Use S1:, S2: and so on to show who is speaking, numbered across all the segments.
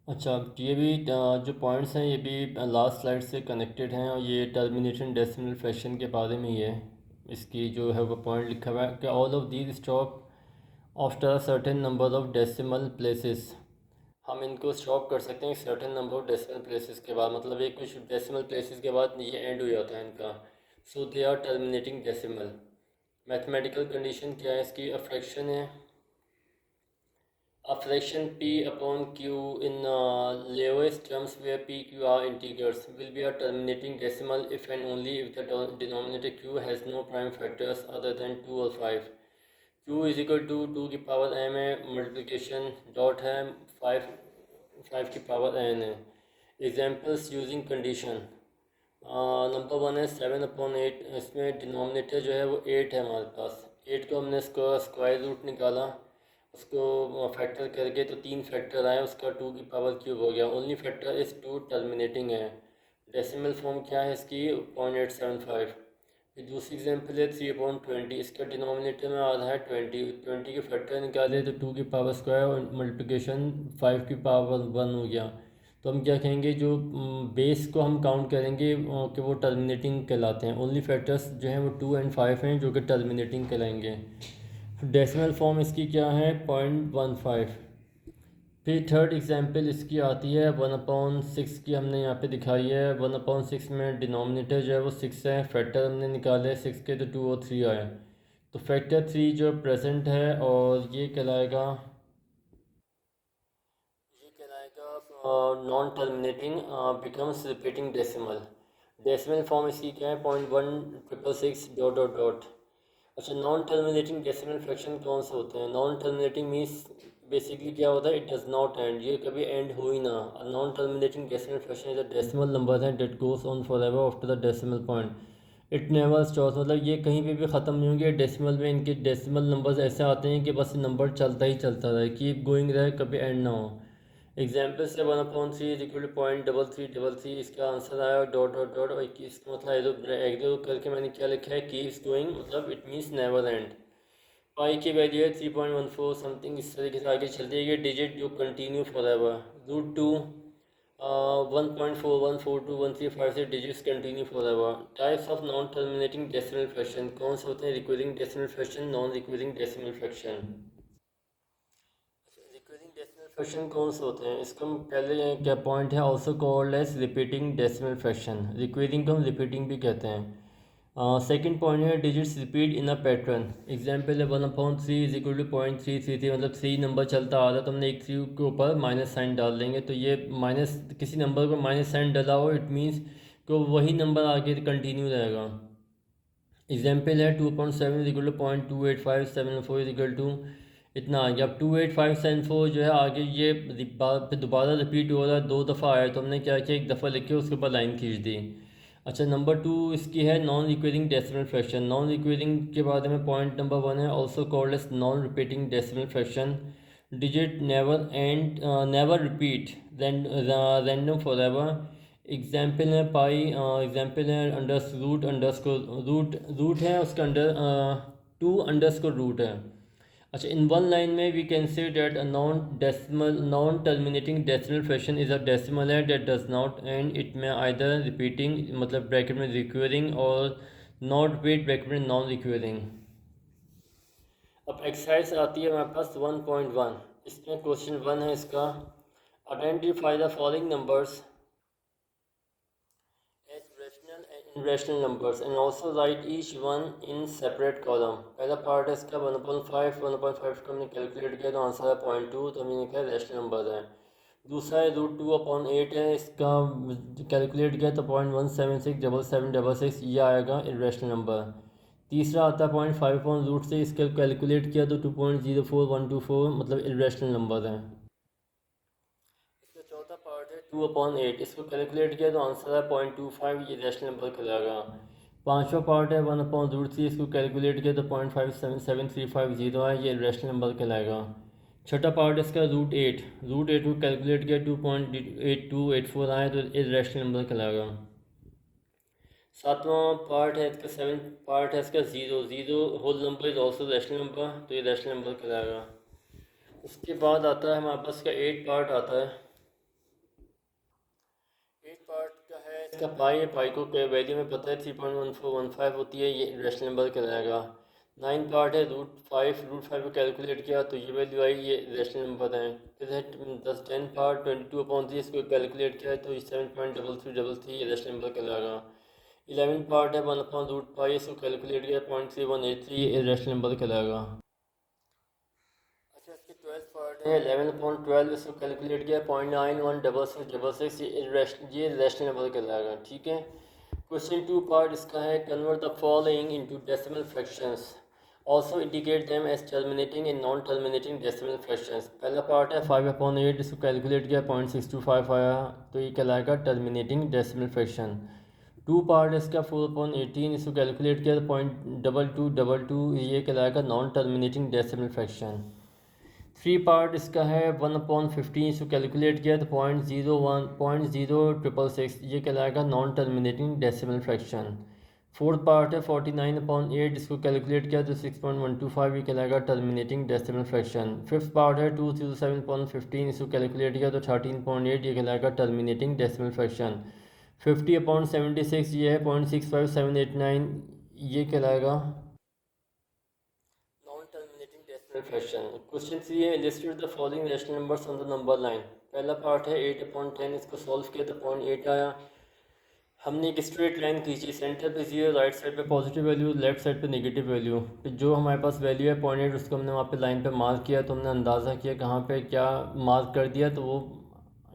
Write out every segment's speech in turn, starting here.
S1: अच्छा, ये भी जो पॉइंट्स हैं ये भी लास्ट स्लाइड से कनेक्टेड हैं और ये टर्मिनेशन डेसिमल फ्रैक्शन के बारे में ही है। इसकी जो है वो पॉइंट लिखा हुआ है कि all of these stop after a certain number of decimal places. हम इनको स्टॉप कर सकते हैं certain number of decimal places के बाद, मतलब एक कुछ डेसिमल प्लेसेस के बाद ये एंड हो जाता है इनका। So they are terminating decimal. Mathematical condition क्या है इसकी? अ फ्रैक्शन है, a fraction p upon q in lowest terms where p q are integers will be a terminating decimal if and only if the denominator q has no prime factors other than 2 or 5। q is equal to 2 की power m है, multiplication dot है 5, 5 की power n है। Examples using condition, number one है 7/8। इसमें denominator जो है वो 8 है हमारे पास। 8 को हमने स्क्वायर रूट निकाला, उसको फैक्टर करके तो 3 फैक्टर आए, उसका 2 की पावर क्यूब हो गया। ओनली फैक्टर इस 2 टर्मिनेटिंग है। डेसिमल फॉर्म क्या है इसकी? 0.875। फिर दूसरी एग्जांपल है 3/20। इसका डिनोमिनेटर में आ रहा है 20। 20 के फैक्टर निकाले तो 2 की पावर स्क्वायर और मल्टीप्लिकेशन 5 की पावर 1 हो गया। तो हम क्या कहेंगे, जो बेस को हम काउंट करेंगे कि वो टर्मिनेटिंग कहलाते हैं। ओनली फैक्टर्स जो हैं वो 2 एंड 5 हैं जो कि टर्मिनेटिंग कहलाएंगे। डेसिमल फॉर्म इसकी क्या है? 0.15। फिर थर्ड एग्जांपल इसकी आती है 1/6 की, हमने यहाँ पे दिखाई है। 1/6 में डिनोमिनेटर जो है वो 6 है, फैक्टर हमने निकाले 6 के तो 2 और 3 आए। तो फैक्टर 3 जो प्रेजेंट है और ये कहलाएगा non terminating becomes repeating decimal. Decimal form इसकी क्या है? 0.1666 डॉट डॉट डॉट। अच्छा, नॉन टर्मिनेटिंग डेसिमल फ्रैक्शन कौन से होते हैं? नॉन टर्मिनेटिंग मीन्स बेसिकली क्या होता है? इट डज नॉट एंड, ये कभी एंड हो ही ना। Non terminating decimal fraction is a decimal number है that goes on for ever after the decimal point. It never stops, मतलब ये कहीं पे भी ख़त्म नहीं होंगे। डेसिमल में इनके डेसिमल नंबर्स ऐसे आते हैं कि बस नंबर चलता ही चलता रहे, कीप गोइंग रहे, कभी एंड ना हो। एग्जाम्पल से 1/3 इज इक्वल टू 0.3333। इसका आंसर आया डॉट डॉट डॉट। और इसका मतलब एग्रो करके मैंने क्या लिखा है? कीप्स गोइंग, मतलब इट मीन्स नेवर एंड। पाई की वैल्यू है 3.14 समथिंग, इस तरीके से आगे चलती है। ये डिजिट जो कंटिन्यू फॉर एवर। रूट 2 1.414213 से digits continue forever. Types of non terminating decimal fraction कौन से होते हैं? Recurring decimal fraction, non recurring decimal fraction. Recurring decimal fraction कौन से होते हैं? इसका पहले क्या पॉइंट है? Also called as repeating decimal fraction. Recurring को हम रिपीटिंग भी कहते हैं। सेकंड पॉइंट है digits repeat in a pattern. Example है 1/3 इज इक्वल टू 0.333, मतलब 3 नंबर चलता आ रहा है तो हमने एक 3 के ऊपर माइनस साइन डाल देंगे। तो ये माइनस, किसी नंबर को माइनस साइन डाला हो, इट मीन्स कि वही नंबर आगे कंटिन्यू रहेगा। एग्जाम्पल है 2/7 is equal to 0.28574 is equal to इतना आ गया। अब 28574 जो है आगे ये दोबारा रिपीट हो रहा है, 2 दफ़ा आया, तो हमने क्या किया, एक दफ़ा लिख के उसके ऊपर लाइन खींच दी। अच्छा, नंबर 2 इसकी है non recurring decimal fraction. Non recurring के बारे में पॉइंट नंबर 1 है also called as non repeating decimal fraction. Digit never repeat, random for ever. Example है पाई, एग्जाम्पल है रूट रूट है उसका अंडर 2 रूट है। अच्छा, इन वन लाइन में we can say that a non terminating decimal fraction is a decimal है that does not end it में either repeating, मतलब ब्रैकेट में रिक्वेरिंग, और नॉट रिपीट ब्रैकेट में नॉन रिक्वेरिंग। अब एक्सरसाइज आती है हमारे पास 1.1। इसमें क्वेश्चन 1 है इसका, identify the following numbers as rational and irrational numbers and also write each one in separate column। पहला पार्ट है इसका 1/5। 1/5 को हमने कैलकुलेट किया तो आंसर है 0.2, तो हमने लिखा है रैशनल नंबर है। दूसरा है √2/8 है, इसका कैलकुलेट किया तो 0.1767766, ये आएगा इरेशनल नंबर। तीसरा आता है 0.5/√6, इसका कैलकुलेट किया तो 2.04124, मतलब इरेशनल नंबर है। इसका चौथा पार्ट है 2/8, इसको कैलकुलेट किया तो आंसर है 0.25, ये रैशनल नंबर कहलाएगा। पांचवा पार्ट है 1/√3, इसको कैलकुलेट किया तो 0.577350 है, ये रैशनल नंबर कहलाएगा। छठा पार्ट इसका √8 को कैलकुलेट किया 2.8284 आए तो ये रैशनल नंबर कहलाएगा। सातवां पार्ट है इसका, 7 पार्ट है इसका 0 whole number is also rational number, तो ये रैशनल नंबर कहलाएगा। उसके बाद आता है हमारे पास का 8 पार्ट आता है। इसका पाई है, पाई को वैल्यू में पता है 3.1415 होती है, ये रैशनल नंबर कहलाएगा। 9 पार्ट है रूट फाइव को कैलकुलेट किया तो ये वैल्यू आई, ये रैशनल नंबर है। फिर है 10 पार्ट 22/3, इसको कैलकुलेट किया तो 7.3333, ये रैशनल नंबर कहलाएगा। 11 पार्ट है 1/√पाई, इसको कैलकुलेट किया 0.3183, ये रैशनल नंबर कहलाएगा। अच्छा, इसकी 12 पार्ट है 11/12, इसको कैलकुलेट किया 0.916666, ये रैशनल नंबर कहलाएगा। ठीक है। क्वेश्चन 2 पार्ट इसका है convert the following into decimal fractions, also indicate them as terminating in non terminating decimal fractions. पहला पार्ट है 5/8, इसको कैलकुलेट किया 0.6255 आया, तो ये कहलाएगा टर्मिनेटिंग डेसिमल फ्रैक्शन। 2 पार्ट है इसका 4/18, इसको कैलकुलेट किया तो 0.2222, ये कहलाएगा non terminating decimal fraction. 3 part इसका है 1/15, इसको कैलकुलेट किया तो 0.0666, ये कहलाएगा non terminating decimal fraction. 4th part है 49/8, इसको कैलकुलेट किया तो 6.125, ये कहलाएगा terminating decimal fraction. 5th part है 207/15, इसको कैलकुलेट किया तो 13.8, ये कहलाएगा टर्मिनेटिंग डेसिमल फ्रैक्शन। 50/76, ये है 0.65789, ये कहलाएगा non terminating decimal fraction. Question 3 है listed the following rational numbers on the number line. पहला पार्ट है 8/10, इसको सॉल्व किया तो 0.8 आया। हमने एक स्ट्रेट लाइन खींची, सेंटर पे 0, राइट साइड पे पॉजिटिव वैल्यू, लेफ्ट साइड पे नेगेटिव वैल्यू। तो जो हमारे पास वैल्यू है 0.8, उसको हमने वहाँ पे लाइन पे मार्क किया, तो हमने अंदाज़ा किया कहाँ पे क्या मार्क कर दिया, तो वो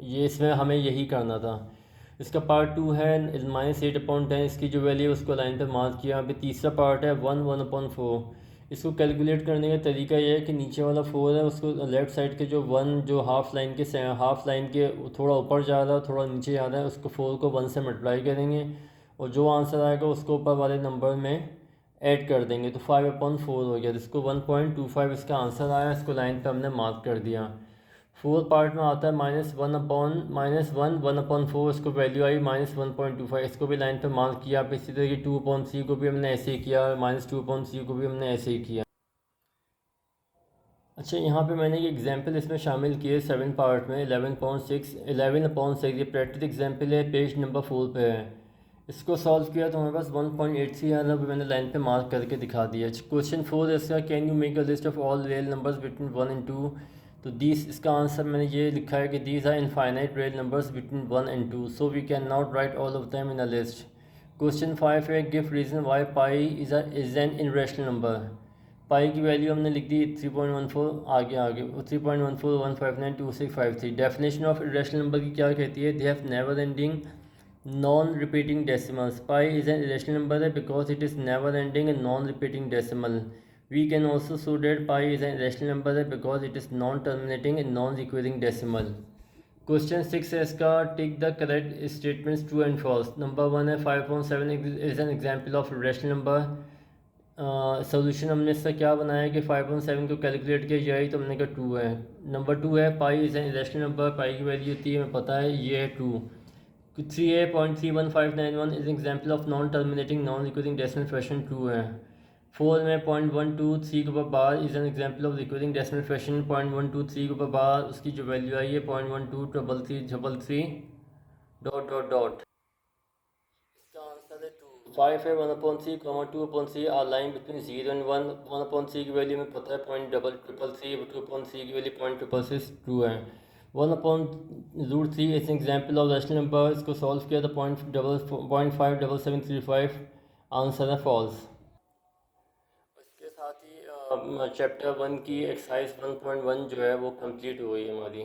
S1: ये इसमें हमें यही करना था। इसका पार्ट 2 है -8/10, इसकी जो वैल्यू है उसको लाइन पे मार्क किया। अभी तीसरा पार्ट है 1/4, इसको कैलकुलेट करने का तरीका ये है कि नीचे वाला 4 है, उसको लेफ़्ट साइड के जो 1 जो हाफ लाइन के थोड़ा ऊपर जा रहा है, थोड़ा नीचे जा रहा है, उसको 4 को 1 से मल्टीप्लाई करेंगे और जो आंसर आएगा उसको ऊपर वाले नंबर में ऐड कर देंगे, तो 5/4 हो गया, जिसको 1.25 इसका आंसर आया, इसको लाइन पे हमने मार्क कर दिया। 4 पार्ट में आता है -1/4, इसको वैल्यू आई -1.25, इसको भी लाइन पे मार्क किया। आप इसी तरह की 2/3 को भी हमने ऐसे ही किया, -2/3 को भी हमने ऐसे ही किया। अच्छा, यहाँ पे मैंने ये एग्जांपल इसमें शामिल किए 7 पार्ट में 11/6 ये प्रैक्टिस एग्जांपल है, पेज नंबर 4 पे है। इसको सॉल्व किया तो हमारे पास 1.83 आया, अभी मैंने लाइन पे मार्क करके दिखा दिया। क्वेश्चन 4 है इसका, can you make a list of all real numbers between 1 and 2। तो दीज, इसका आंसर मैंने ये लिखा है कि these are infinite real numbers between 1 and 2, so we can not write all of them in a list. Question 5 है, give reason why pi is an irrational number. Pi की value हमने लिख दी 3.14, आगे 3.14159265 डेफिनेशन ऑफ इरेशनल नंबर की क्या कहती है, they have never ending non repeating decimals. Pi is an irrational number है because it is never ending and non repeating decimal. We can also show that pi is an irrational number because it is non-terminating and non-recurring decimal. Question 6 है इसका, tick the correct statements true and false. Number 1 है 5.7 is an example of rational number. Solution हमने इसका क्या बनाया कि 5.7 को calculate किया जाए तो हमने कहा 2 है। नंबर 2 है pi is an irrational number, pi की वैल्यू होती है हमें पता है, ये है 2। 3 है 0.31591 is example of non terminating non recurring decimal fraction, 2 है। 4 में 0.123 के ऊपर bar is an example of recurring decimal fraction, 0.123 के ऊपर बार उसकी जो वैल्यू आई है 0.123333 ... इसका आंसर है 2। 5 है 1/3, 2/3 आर लाइन बिटवीन 0 and 1। 1/3 की वैल्यू में पता है 0.333, 2/3 की वैल्यू 0.666, 2 है। 1/√3 is example of rational number, इसको सॉल्व किया तो 0.57735, आंसर है फॉल्स। इसके साथ ही चैप्टर 1 की एक्सरसाइज 1.1 जो है वो कंप्लीट हो गई हमारी।